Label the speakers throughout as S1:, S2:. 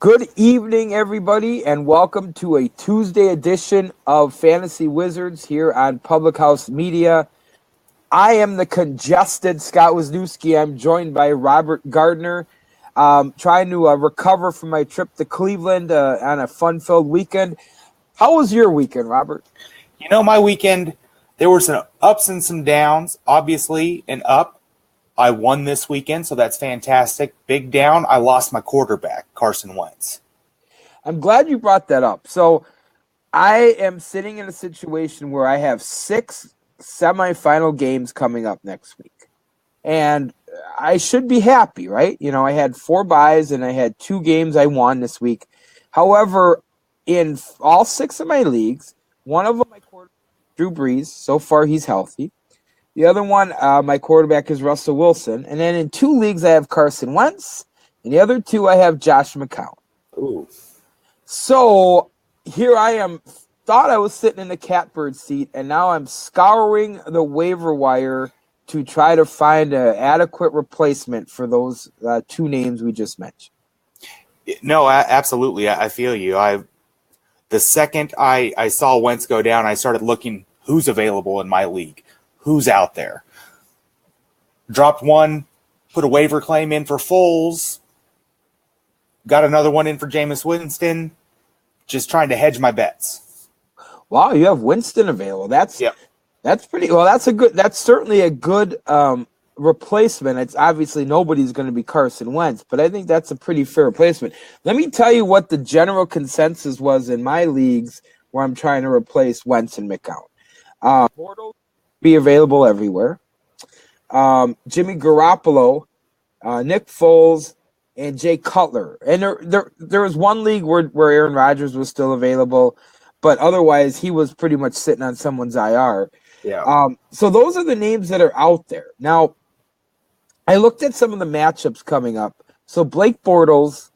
S1: Good evening, everybody, and welcome to a Tuesday edition of Fantasy Wizards here on Public House Media. I am the congested Scott Wisniewski. I'm joined by Robert Gardner, trying to recover from my trip to Cleveland on a fun-filled weekend. How was your weekend, Robert?
S2: You know, my weekend, there were some ups and some downs. Obviously, an up. I won this weekend, so that's fantastic. Big down, I lost my quarterback, Carson Wentz.
S1: I'm glad you brought that up. So I am sitting in a situation where I have 6 semifinal games coming up next week. And I should be happy, right? You know, I had 4 byes and I had 2 games I won this week. However, in all 6 of my leagues, one of them, my quarterback, Drew Brees. So far, he's healthy. The other one, my quarterback is Russell Wilson. And then in 2 leagues, I have Carson Wentz. And the other 2, I have Josh McCown.
S2: Ooh.
S1: So here I am, thought I was sitting in the catbird seat, and now I'm scouring the waiver wire to try to find an adequate replacement for those 2 names we just mentioned.
S2: No, absolutely. I feel you. The second I saw Wentz go down, I started looking who's available in my league. Who's out there? Dropped one, put a waiver claim in for Foles, got another one in for Jameis Winston, just trying to hedge my bets.
S1: Wow, you have Winston available. That's pretty well. That's certainly a good replacement. It's obviously nobody's going to be Carson Wentz, but I think that's a pretty fair replacement. Let me tell you what the general consensus was in my leagues where I'm trying to replace Wentz and McCown. Bortles be available everywhere. Jimmy Garoppolo, Nick Foles, and Jay Cutler. And there was one league where Aaron Rodgers was still available, but otherwise he was pretty much sitting on someone's IR.
S2: Yeah.
S1: So those are the names that are out there. Now, I looked at some of the matchups coming up. So Blake Bortles,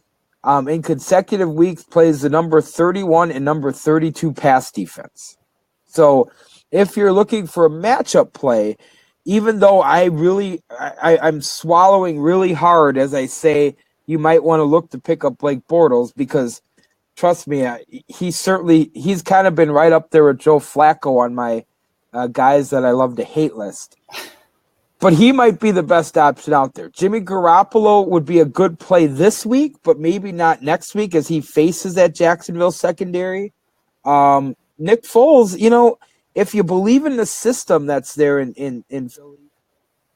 S1: in consecutive weeks, plays the number 31 and number 32 pass defense. So if you're looking for a matchup play, even though I'm swallowing really hard as I say you might want to look to pick up Blake Bortles because, trust me, he's kind of been right up there with Joe Flacco on my guys that I love to hate list. But he might be the best option out there. Jimmy Garoppolo would be a good play this week, but maybe not next week as he faces that Jacksonville secondary. Nick Foles, you know, if you believe in the system that's there in Philly,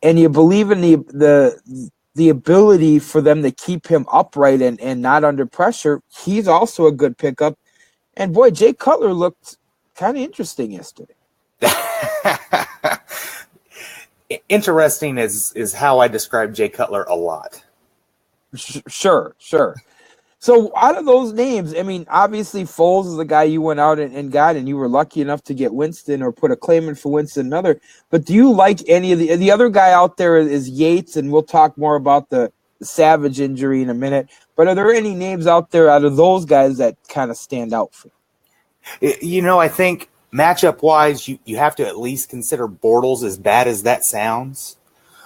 S1: and you believe in the ability for them to keep him upright and not under pressure, he's also a good pickup. And boy, Jay Cutler looked kind of interesting yesterday.
S2: Interesting is how I describe Jay Cutler a lot.
S1: Sure. So out of those names, I mean, obviously Foles is the guy you went out and got, and you were lucky enough to get Winston or put a claim in for Winston another. But do you like any of the other guy out there is Yates, and we'll talk more about the Savage injury in a minute. But are there any names out there out of those guys that kind of stand out for you?
S2: You know, I think matchup-wise, you have to at least consider Bortles, as bad as that sounds.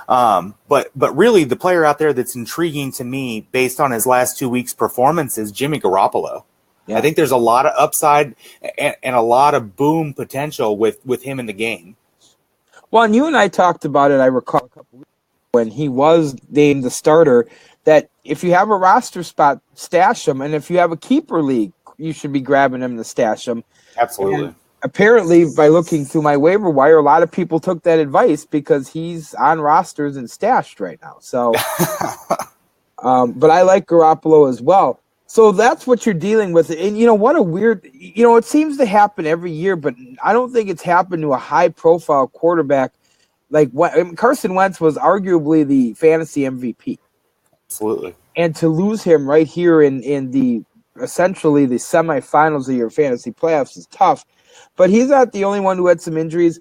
S2: But really, the player out there that's intriguing to me based on his last 2 weeks' performance is Jimmy Garoppolo. Yeah. I think there's a lot of upside and a lot of boom potential with him in the game.
S1: Well, and you and I talked about it, I recall, a couple weeks ago when he was named the starter, that if you have a roster spot, stash him. And if you have a keeper league, you should be grabbing him to stash him.
S2: Absolutely.
S1: And apparently, by looking through my waiver wire, a lot of people took that advice because he's on rosters and stashed right now. So, but I like Garoppolo as well. So that's what you're dealing with. And, you know, what a weird, you know, it seems to happen every year, but I don't think it's happened to a high-profile quarterback. Like Carson Wentz was arguably the fantasy MVP.
S2: Absolutely.
S1: And to lose him right here in the essentially the semifinals of your fantasy playoffs is tough. But he's not the only one who had some injuries.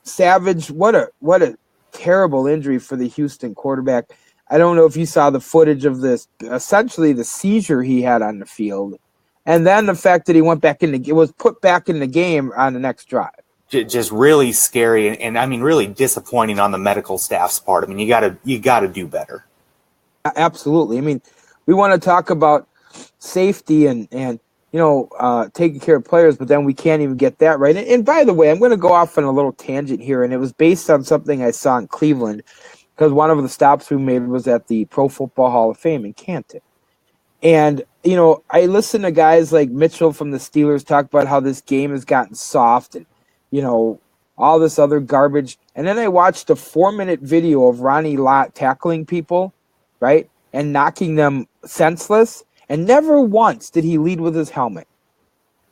S1: Savage, what a terrible injury for the Houston quarterback. I don't know if you saw the footage of this, essentially the seizure he had on the field. And then the fact that he went back was put back in the game on the next drive.
S2: Just really scary and I mean really disappointing on the medical staff's part. I mean, you gotta do better.
S1: Absolutely. I mean, we want to talk about safety and taking care of players, but then we can't even get that right. And by the way, I'm going to go off on a little tangent here, and it was based on something I saw in Cleveland because one of the stops we made was at the Pro Football Hall of Fame in Canton. And, I listen to guys like Mitchell from the Steelers talk about how this game has gotten soft and, all this other garbage. And then I watched a 4-minute video of Ronnie Lott tackling people, right, and knocking them senseless. And never once did he lead with his helmet.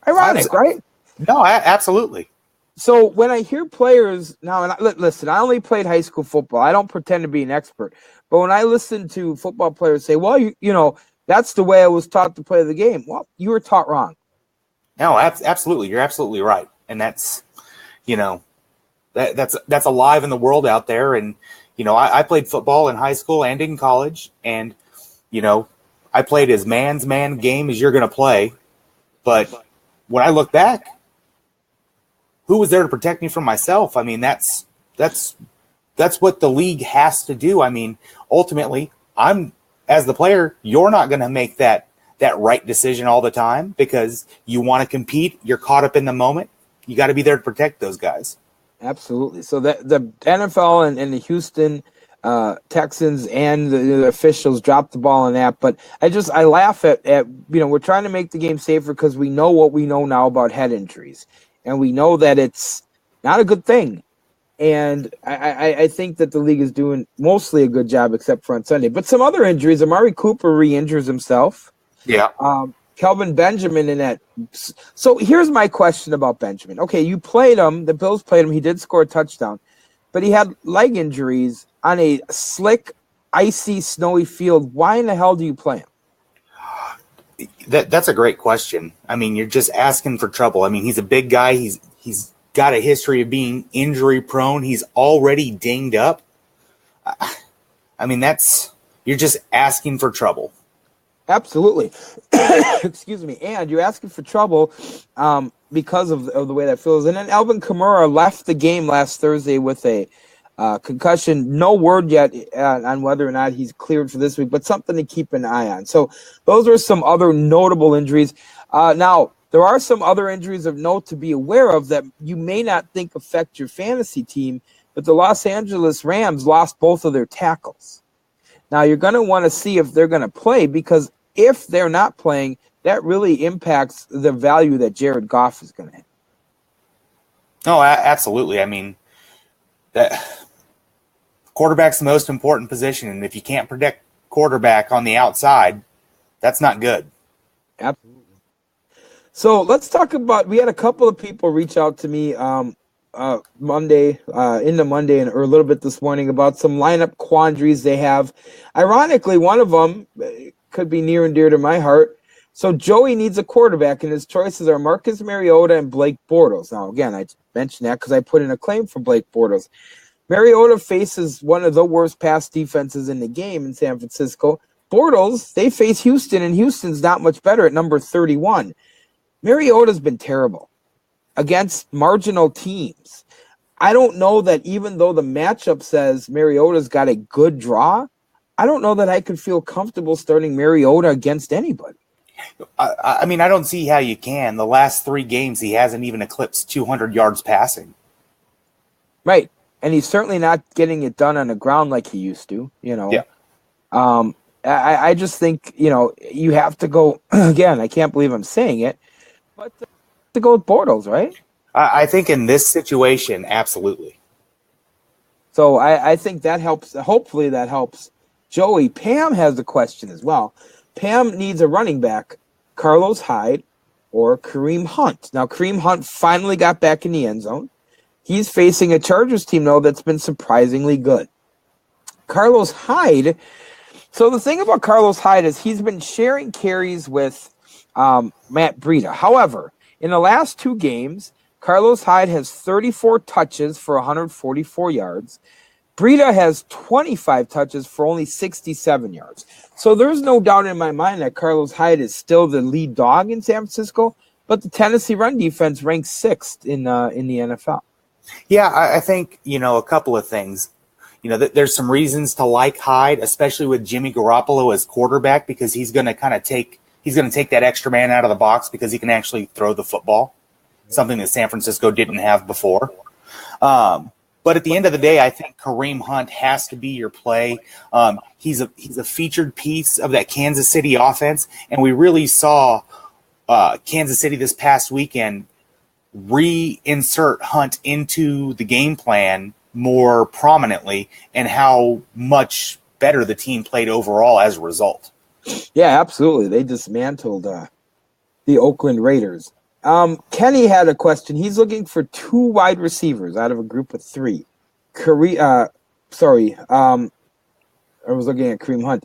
S1: Ironic, right?
S2: No, absolutely.
S1: So when I hear players now, and listen, I only played high school football. I don't pretend to be an expert. But when I listen to football players say, well, that's the way I was taught to play the game. Well, you were taught wrong.
S2: No, absolutely. You're absolutely right. And that's, that's alive in the world out there. And, I played football in high school and in college. And, I played as man's man game as you're going to play. But when I look back, who was there to protect me from myself? I mean, that's what the league has to do. I mean, ultimately, as the player, you're not going to make that right decision all the time because you want to compete. You're caught up in the moment. You got to be there to protect those guys. Absolutely.
S1: So the NFL and the Houston Texans and the officials dropped the ball on that. But I laugh at we're trying to make the game safer because we know what we know now about head injuries. And we know that it's not a good thing. And I think that the league is doing mostly a good job except for on Sunday. But some other injuries, Amari Cooper re-injures himself.
S2: Yeah.
S1: Kelvin Benjamin in that. So here's my question about Benjamin. Okay, you played him. The Bills played him. He did score a touchdown. But he had leg injuries on a slick, icy, snowy field. Why in the hell do you play him?
S2: That's a great question. I mean, you're just asking for trouble. I mean, he's a big guy. He's got a history of being injury prone. He's already dinged up. I mean, you're just asking for trouble.
S1: Absolutely. Excuse me. And you're asking for trouble because of the way that feels. And then Alvin Kamara left the game last Thursday with a concussion. No word yet on whether or not he's cleared for this week, but something to keep an eye on. So those are some other notable injuries. Now, there are some other injuries of note to be aware of that you may not think affect your fantasy team, but the Los Angeles Rams lost both of their tackles. Now, you're going to want to see if they're going to play because if they're not playing, that really impacts the value that Jared Goff is going to have.
S2: No, absolutely. I mean, that quarterback's the most important position, and if you can't protect quarterback on the outside, that's not good.
S1: Absolutely. So let's talk about. We had a couple of people reach out to me Monday, or a little bit this morning about some lineup quandaries they have. Ironically, one of them could be near and dear to my heart. So Joey needs a quarterback, and his choices are Marcus Mariota and Blake Bortles. Now, again, I mentioned that because I put in a claim for Blake Bortles. Mariota faces one of the worst pass defenses in the game in San Francisco. Bortles, they face Houston, and Houston's not much better at number 31. Mariota's been terrible against marginal teams. I don't know that even though the matchup says Mariota's got a good draw, I don't know that I could feel comfortable starting Mariota against anybody.
S2: I mean, I don't see how you can. The last 3 games, he hasn't even eclipsed 200 yards passing.
S1: Right. And he's certainly not getting it done on the ground like he used to,
S2: Yeah.
S1: I just think, you have to go, again, I can't believe I'm saying it, but to go with Bortles, right?
S2: I think in this situation, absolutely.
S1: So I think that helps. Hopefully that helps Joey. Pam has a question as well. Pam needs a running back, Carlos Hyde or Kareem Hunt. Now, Kareem Hunt finally got back in the end zone. He's facing a Chargers team, though, that's been surprisingly good. Carlos Hyde. So the thing about Carlos Hyde is he's been sharing carries with Matt Breida. However, in the last 2 games, Carlos Hyde has 34 touches for 144 yards. Breida has 25 touches for only 67 yards. So there's no doubt in my mind that Carlos Hyde is still the lead dog in San Francisco, but the Tennessee run defense ranks 6th in the NFL.
S2: Yeah, I think, a couple of things. There's some reasons to like Hyde, especially with Jimmy Garoppolo as quarterback, because he's going to kind of take He's going to take that extra man out of the box because he can actually throw the football, something that San Francisco didn't have before. But at the end of the day, I think Kareem Hunt has to be your play. He's a featured piece of that Kansas City offense, and we really saw Kansas City this past weekend reinsert Hunt into the game plan more prominently, and how much better the team played overall as a result.
S1: Yeah, absolutely. They dismantled the Oakland Raiders. Kenny had a question. He's looking for 2 wide receivers out of a group of 3. I was looking at Kareem Hunt.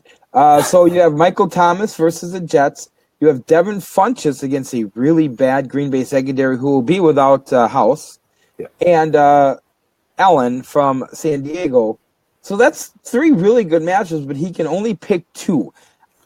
S1: So you have Michael Thomas versus the Jets. You have Devin Funchess against a really bad Green Bay secondary who will be without House. Yeah. And Allen from San Diego. So that's 3 really good matchups, but he can only pick 2.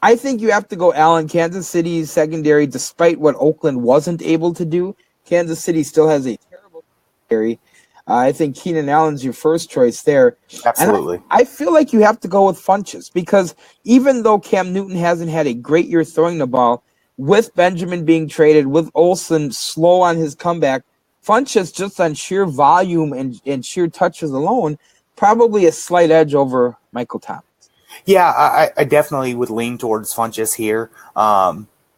S1: I think you have to go Allen. Kansas City's secondary, despite what Oakland wasn't able to do, Kansas City still has a terrible secondary. I think Keenan Allen's your first choice there.
S2: Absolutely.
S1: And I feel like you have to go with Funchess because even though Cam Newton hasn't had a great year throwing the ball, with Benjamin being traded, with Olsen slow on his comeback, Funchess just on sheer volume and sheer touches alone, probably a slight edge over Michael Thomas.
S2: Yeah, I definitely would lean towards Funchess here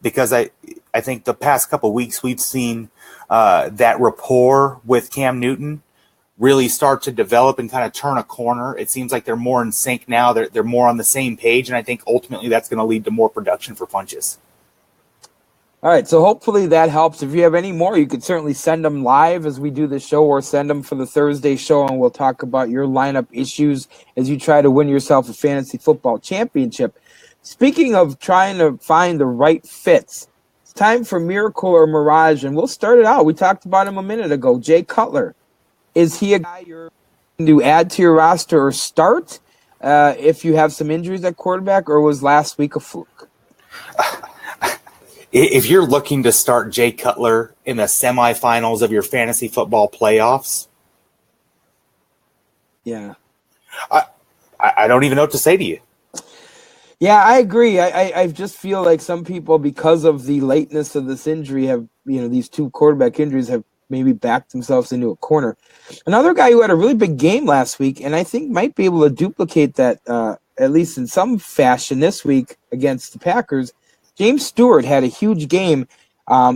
S2: because I think the past couple of weeks we've seen that rapport with Cam Newton really start to develop and kind of turn a corner. It seems like they're more in sync now. They're more on the same page, and I think ultimately that's going to lead to more production for Funchess.
S1: All right, so hopefully that helps. If you have any more, you could certainly send them live as we do the show or send them for the Thursday show, and we'll talk about your lineup issues as you try to win yourself a fantasy football championship. Speaking of trying to find the right fits, it's time for Miracle or Mirage, and we'll start it out. We talked about him a minute ago, Jay Cutler. Is he a guy you're going to add to your roster or start if you have some injuries at quarterback, or was last week a fluke?
S2: If you're looking to start Jay Cutler in the semifinals of your fantasy football playoffs,
S1: yeah,
S2: I don't even know what to say to you.
S1: Yeah, I agree. I just feel like some people, because of the lateness of this injury, have these 2 quarterback injuries have maybe backed themselves into a corner. Another guy who had a really big game last week, and I think might be able to duplicate that at least in some fashion this week against the Packers. James Stewart had a huge game.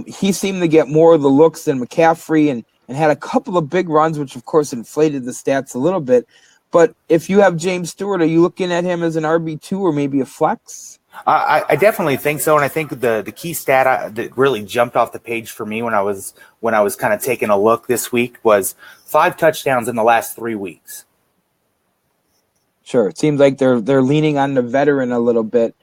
S1: He seemed to get more of the looks than McCaffrey and had a couple of big runs, which, of course, inflated the stats a little bit. But if you have James Stewart, are you looking at him as an RB2 or maybe a flex?
S2: I definitely think so, and I think the key stat that really jumped off the page for me when I was kind of taking a look this week was 5 touchdowns in the last 3 weeks.
S1: Sure, it seems like they're leaning on the veteran a little bit,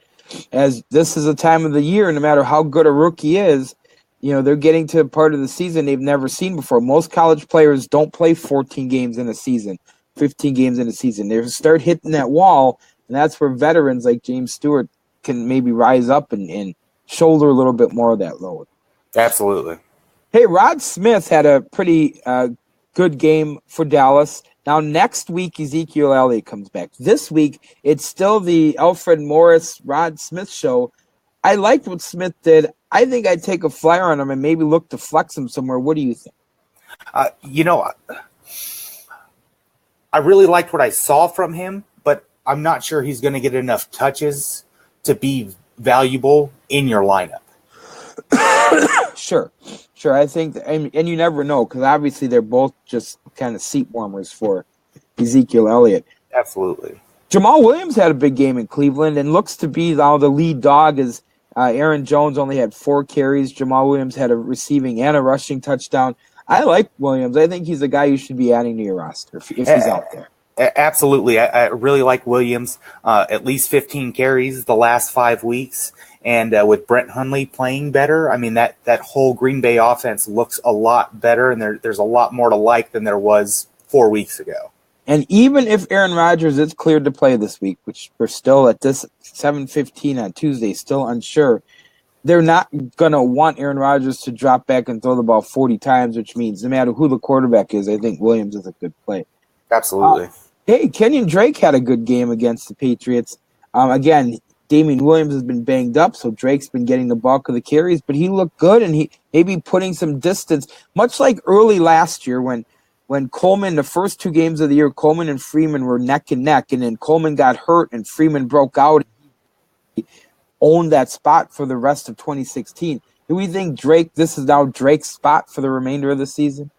S1: as this is a time of the year, no matter how good a rookie is, they're getting to a part of the season they've never seen before. Most college players don't play 14 games in a season, 15 games in a season. They start hitting that wall, and that's where veterans like James Stewart can maybe rise up and shoulder a little bit more of that load.
S2: Absolutely.
S1: Hey, Rod Smith had a pretty good game for Dallas. Now, next week, Ezekiel Elliott comes back. This week, it's still the Alfred Morris, Rod Smith show. I liked what Smith did. I think I'd take a flyer on him and maybe look to flex him somewhere. What do you think?
S2: I really liked what I saw from him, but I'm not sure he's going to get enough touches to be valuable in your lineup.
S1: Sure. I think, and you never know, because obviously they're both just kind of seat warmers for Ezekiel Elliott.
S2: Absolutely.
S1: Jamal Williams had a big game in Cleveland and looks to be now the lead dog, as Aaron Jones only had 4 carries. Jamal Williams had a receiving and a rushing touchdown. I like Williams. I think he's a guy you should be adding to your roster if he's out there.
S2: Absolutely. I really like Williams. At least 15 carries the last 5 weeks. And with Brett Hundley playing better, I mean, that whole Green Bay offense looks a lot better, and there's a lot more to like than there was 4 weeks ago.
S1: And even if Aaron Rodgers is cleared to play this week, which we're still at this 7:15 on Tuesday, still unsure, they're not going to want Aaron Rodgers to drop back and throw the ball 40 times, which means no matter who the quarterback is, I think Williams is a good play.
S2: Absolutely.
S1: Hey, Kenyon Drake had a good game against the Patriots. Again, Damian Williams has been banged up, so Drake's been getting the bulk of the carries, but he looked good, and he maybe putting some distance, much like early last year when Coleman, the first 2 games of the year, Coleman and Freeman were neck and neck, and then Coleman got hurt and Freeman broke out. He owned that spot for the rest of 2016. Do we think this is now Drake's spot for the remainder of the season?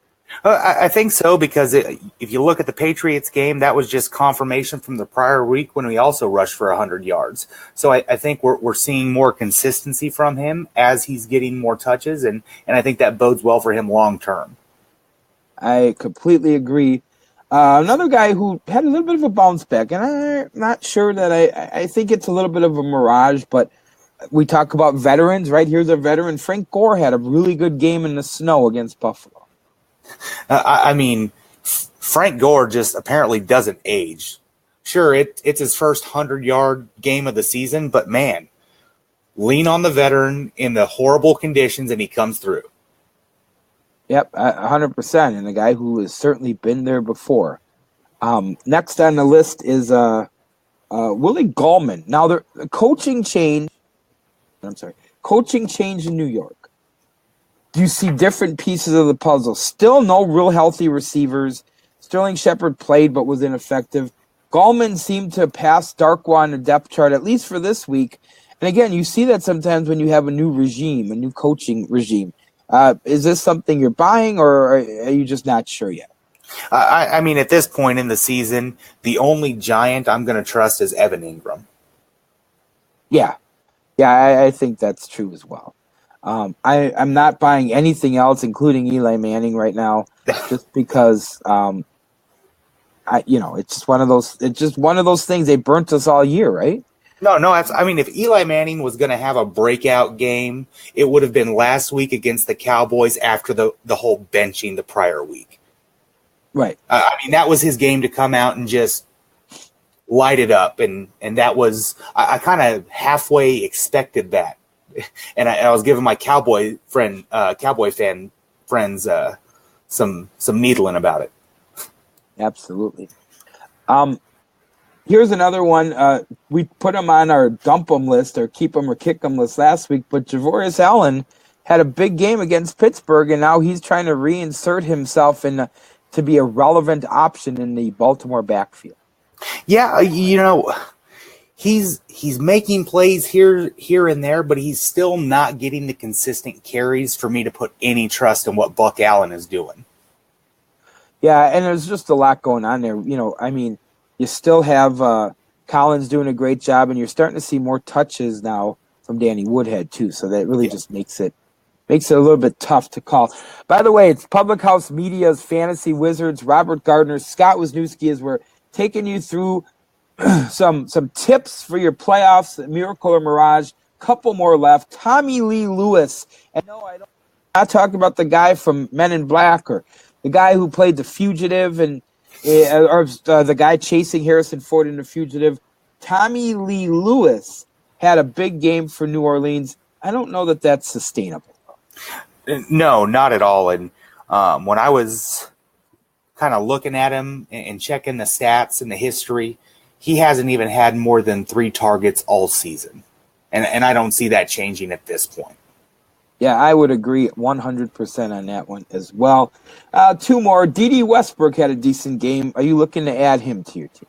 S2: I think so, because if you look at the Patriots game, that was just confirmation from the prior week when we also rushed for 100 yards. So I think we're seeing more consistency from him as he's getting more touches, and I think that bodes well for him long term.
S1: I completely agree. Another guy who had a little bit of a bounce back, and I'm not sure that I think it's a little bit of a mirage, but we talk about veterans, right? Here's a veteran. Frank Gore had a really good game in the snow against Buffalo.
S2: I mean, Frank Gore just apparently doesn't age. Sure, it's his first 100-yard game of the season, but man, lean on the veteran in the horrible conditions, and he comes through.
S1: Yep, 100%, and a guy who has certainly been there before. Next on the list is Willie Gallman. Now, the coaching change in New York. You see different pieces of the puzzle. Still no real healthy receivers. Sterling Shepard played but was ineffective. Gallman seemed to pass Darkwa on the depth chart, at least for this week. And again, you see that sometimes when you have a new regime, a new coaching regime. Is this something you're buying, or are you just not sure yet?
S2: I mean, at this point in the season, the only giant I'm going to trust is Evan Ingram.
S1: Yeah, I think that's true as well. I'm not buying anything else, including Eli Manning right now, just because it's just one of those. It's just one of those things. They burnt us all year, right?
S2: No. I mean, if Eli Manning was going to have a breakout game, it would have been last week against the Cowboys after the whole benching the prior week.
S1: Right.
S2: I mean, that was his game to come out and just light it up, and that was I kind of halfway expected that. And I was giving my Cowboy fan friends some needling about it.
S1: Absolutely. Here's another one. We put him on our dump him list or keep him or kick him list last week, but Javorius Allen had a big game against Pittsburgh, and now he's trying to reinsert himself to be a relevant option in the Baltimore backfield.
S2: Yeah, He's making plays here and there, but he's still not getting the consistent carries for me to put any trust in what Buck Allen is doing.
S1: Yeah, and there's just a lot going on there. I mean, you still have Collins doing a great job, and you're starting to see more touches now from Danny Woodhead too. So that really just makes it a little bit tough to call. By the way, it's Public House Media's Fantasy Wizards, Robert Gardner, Scott Wisniewski, as we're taking you through some tips for your playoffs, miracle or mirage. Couple more left. Tommy Lee Lewis, and no, I'm not talking about the guy from Men in Black or the guy who played the fugitive or the guy chasing Harrison Ford in the fugitive. Tommy Lee Lewis had a big game for New Orleans. I don't know that that's sustainable.
S2: No, not at all. And when I was kind of looking at him and checking the stats and the history, he hasn't even had more than 3 targets all season. And I don't see that changing at this point.
S1: Yeah, I would agree 100% on that one as well. 2 more. D.D. Westbrook had a decent game. Are you looking to add him to your team?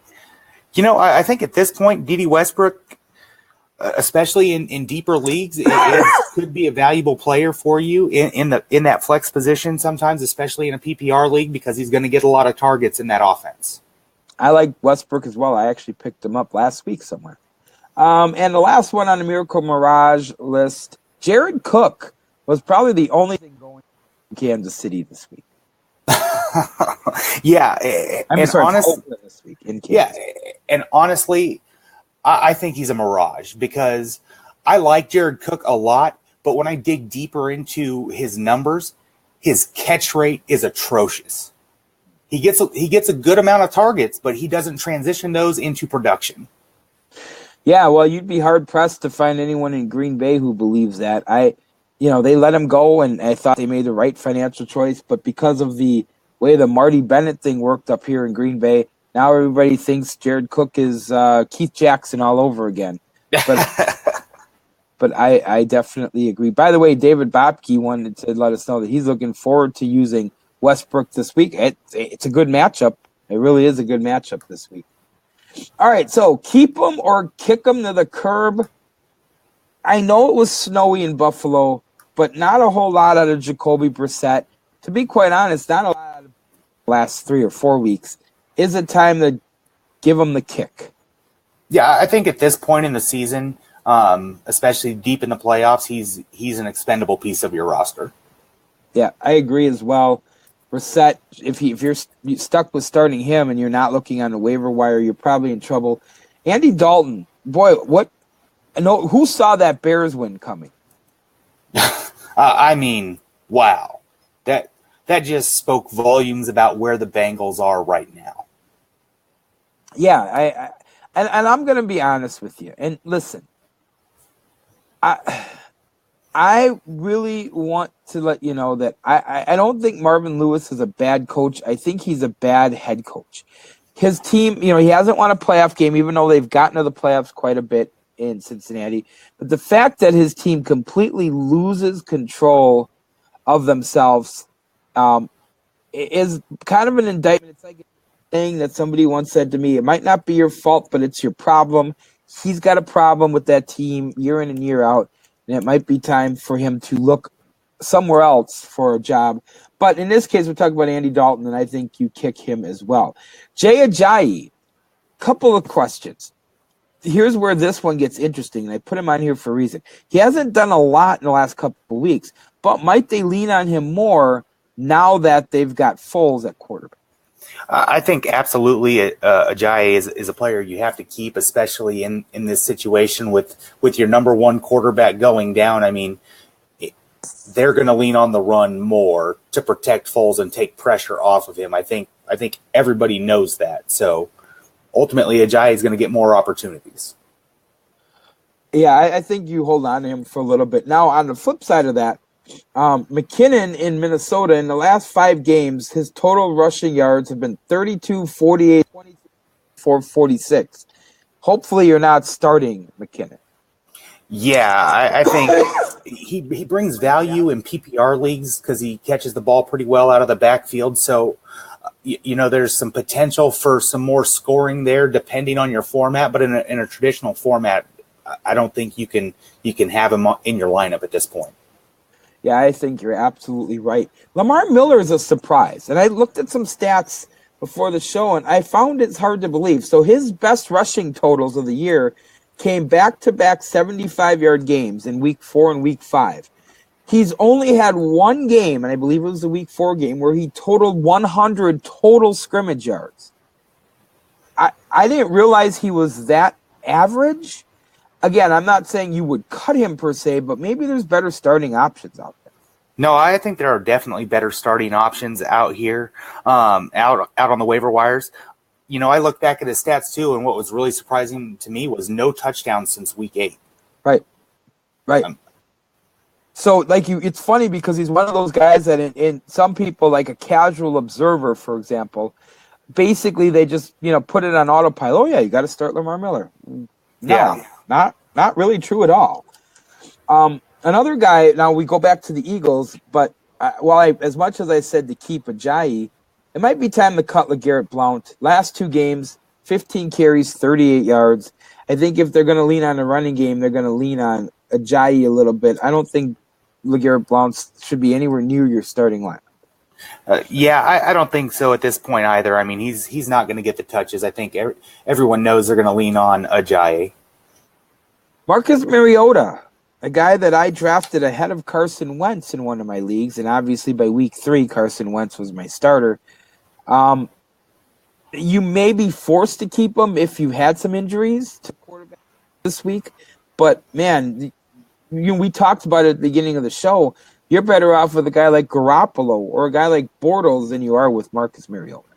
S2: I think at this point, D.D. Westbrook, especially in deeper leagues, it could be a valuable player for you in that flex position sometimes, especially in a PPR league, because he's going to get a lot of targets in that offense.
S1: I like Westbrook as well. I actually picked him up last week somewhere. And the last one on the Miracle Mirage list, Jared Cook was probably the only thing going in Kansas City this week.
S2: Yeah.
S1: This week in Kansas.
S2: Yeah, and honestly, I think he's a mirage because I like Jared Cook a lot, but when I dig deeper into his numbers, his catch rate is atrocious. He gets a good amount of targets, but he doesn't transition those into production.
S1: Yeah, well, you'd be hard pressed to find anyone in Green Bay who believes that. They let him go, and I thought they made the right financial choice, but because of the way the Marty Bennett thing worked up here in Green Bay, now everybody thinks Jared Cook is Keith Jackson all over again. But I definitely agree. By the way, David Bobke wanted to let us know that he's looking forward to using Westbrook this week. It's a good matchup. It really is a good matchup this week. All right, so keep them or kick them to the curb. I know it was snowy in Buffalo, but not a whole lot out of Jacoby Brissett. To be quite honest, not a lot out of the last 3 or 4 weeks. Is it time to give him the kick?
S2: Yeah, I think at this point in the season, especially deep in the playoffs, he's an expendable piece of your roster.
S1: Yeah, I agree as well. Brissett, if you're stuck with starting him and you're not looking on the waiver wire, you're probably in trouble. Andy Dalton, boy, who saw that Bears win coming?
S2: I mean, wow, that just spoke volumes about where the Bengals are right now.
S1: Yeah, and I'm going to be honest with you. And listen, I really want to let you know that I don't think Marvin Lewis is a bad coach. I think he's a bad head coach. His team, he hasn't won a playoff game, even though they've gotten to the playoffs quite a bit in Cincinnati. But the fact that his team completely loses control of themselves is kind of an indictment. It's like a thing that somebody once said to me, it might not be your fault, but it's your problem. He's got a problem with that team year in and year out. And it might be time for him to look somewhere else for a job. But in this case, we're talking about Andy Dalton, and I think you kick him as well. Jay Ajayi, couple of questions. Here's where this one gets interesting, and I put him on here for a reason. He hasn't done a lot in the last couple of weeks, but might they lean on him more now that they've got Foles at quarterback?
S2: I think absolutely Ajayi is a player you have to keep, especially in this situation with your number one quarterback going down. I mean, they're going to lean on the run more to protect Foles and take pressure off of him. I think everybody knows that. So ultimately, Ajayi is going to get more opportunities.
S1: Yeah, I think you hold on to him for a little bit. Now, on the flip side of that, McKinnon in Minnesota, in the last 5 games, his total rushing yards have been 32, 48, 24, 46. Hopefully you're not starting McKinnon.
S2: Yeah, I think he brings value in PPR leagues because he catches the ball pretty well out of the backfield. So, there's some potential for some more scoring there depending on your format. But in a traditional format, I don't think you can have him in your lineup at this point.
S1: Yeah, I think you're absolutely right. Lamar Miller is a surprise. And I looked at some stats before the show, and I found it's hard to believe. So his best rushing totals of the year came back-to-back 75-yard games in Week 4 and Week 5. He's only had one game, and I believe it was the Week 4 game, where he totaled 100 total scrimmage yards. I didn't realize he was that average. Again, I'm not saying you would cut him per se, but maybe there's better starting options out there.
S2: No, I think there are definitely better starting options out here, out on the waiver wires. I look back at his stats too, and what was really surprising to me was no touchdowns since Week 8.
S1: Right. So, it's funny because he's one of those guys that in some people, like a casual observer, for example, basically they just put it on autopilot. Oh yeah, you got to start Lamar Miller. No, not really true at all. Another guy. Now we go back to the Eagles, but as much as I said to keep Ajayi, it might be time to cut LeGarrette Blount. Last 2 games, 15 carries, 38 yards. I think if they're going to lean on the running game, they're going to lean on Ajayi a little bit. I don't think LeGarrette Blount should be anywhere near your starting lineup.
S2: I don't think so at this point either. I mean, he's not going to get the touches. I think everyone knows they're going to lean on Ajayi.
S1: Marcus Mariota, a guy that I drafted ahead of Carson Wentz in one of my leagues, and obviously by Week 3, Carson Wentz was my starter. You may be forced to keep him if you had some injuries to quarterback this week, but man, we talked about it at the beginning of the show. You're better off with a guy like Garoppolo or a guy like Bortles than you are with Marcus Mariota.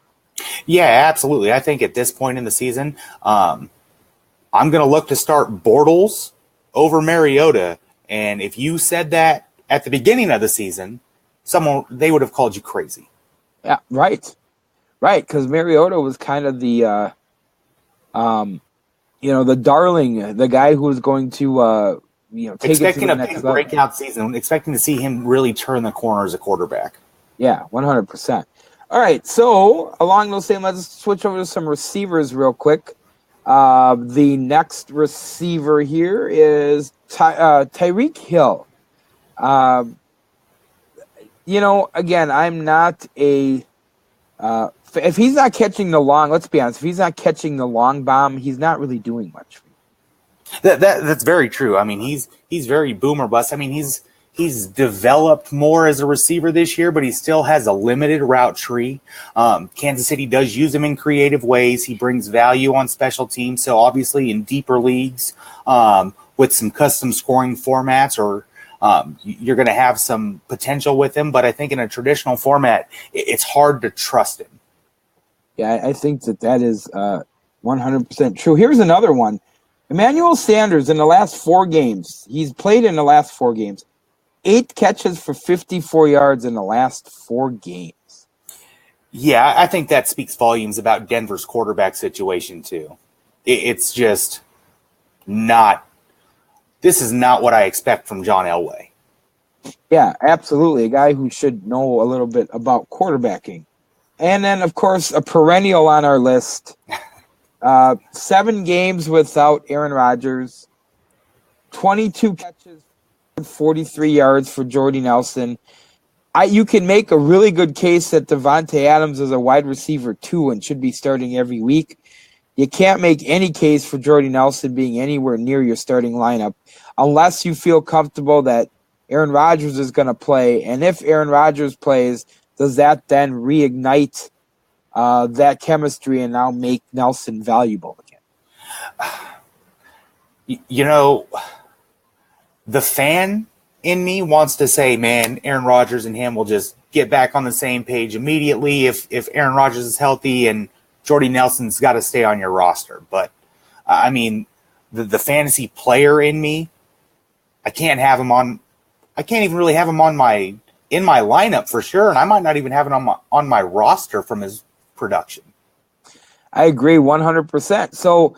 S2: Yeah, absolutely. I think at this point in the season, I'm going to look to start Bortles over Mariota. And if you said that at the beginning of the season, they would have called you crazy.
S1: Yeah, right. Because Mariota was kind of the the darling, the guy who is going to take
S2: Expecting
S1: it to
S2: a
S1: the next
S2: big
S1: level.
S2: breakout season, expecting to see him really turn the corner as a quarterback.
S1: Yeah, 100%. All right, so along those same lines, let's switch over to some receivers real quick. The next receiver here is Tyreek Hill. Again, I'm not a if he's not catching the long, let's be honest, if he's not catching the long bomb, he's not really doing much for you.
S2: That's very true. I mean, he's very boomer bust. I mean, he's developed more as a receiver this year, but he still has a limited route tree. Kansas City does use him in creative ways. He brings value on special teams. So obviously in deeper leagues, with some custom scoring formats, or you're going to have some potential with him. But I think in a traditional format, it's hard to trust him.
S1: Yeah, I think that is 100% true. Here's another one. Emmanuel Sanders in the last 4 games. He's played in the last 4 games. 8 catches for 54 yards in the last 4 games.
S2: Yeah, I think that speaks volumes about Denver's quarterback situation too. It's just not – this is not what I expect from John Elway.
S1: Yeah, absolutely. A guy who should know a little bit about quarterbacking. And then, of course, a perennial on our list. 7 games without Aaron Rodgers. 22 catches, 43 yards for Jordy Nelson. You can make a really good case that Devontae Adams is a wide receiver too and should be starting every week. You can't make any case for Jordy Nelson being anywhere near your starting lineup unless you feel comfortable that Aaron Rodgers is going to play. And if Aaron Rodgers plays, does that then reignite that chemistry and now make Nelson valuable again?
S2: The fan in me wants to say, man, Aaron Rodgers and him will just get back on the same page immediately if Aaron Rodgers is healthy and Jordy Nelson's got to stay on your roster. But, I mean, the fantasy player in me, I can't even really have him in my lineup for sure, and I might not even have it on my roster from his production.
S1: I agree 100%. So,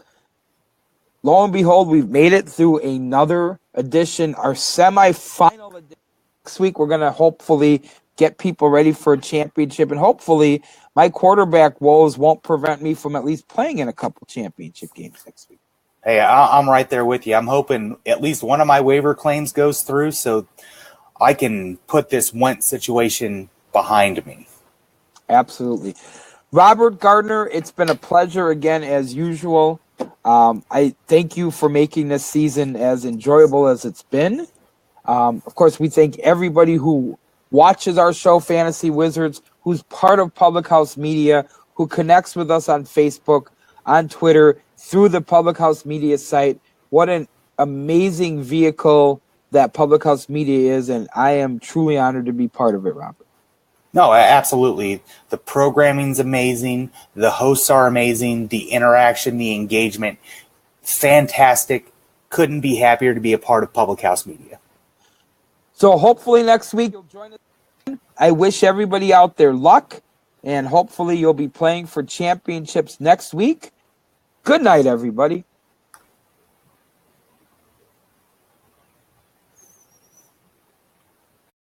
S1: lo and behold, we've made it through another edition, our semifinal edition. Next week, we're going to hopefully get people ready for a championship, and hopefully my quarterback woes won't prevent me from at least playing in a couple championship games next week.
S2: Hey, I'm right there with you. I'm hoping at least one of my waiver claims goes through so I can put this Wentz situation behind me.
S1: Absolutely. Robert Gardner, it's been a pleasure again as usual. I thank you for making this season as enjoyable as it's been. Of course, we thank everybody who watches our show, Fantasy Wizards, who's part of Public House Media, who connects with us on Facebook, on Twitter, through the Public House Media site. What an amazing vehicle that Public House Media is, and I am truly honored to be part of it, Robert.
S2: No, absolutely. The programming's amazing. The hosts are amazing. The interaction, the engagement, fantastic. Couldn't be happier to be a part of Public House Media.
S1: So hopefully next week you'll join us. I wish everybody out there luck, and hopefully you'll be playing for championships next week. Good night, everybody.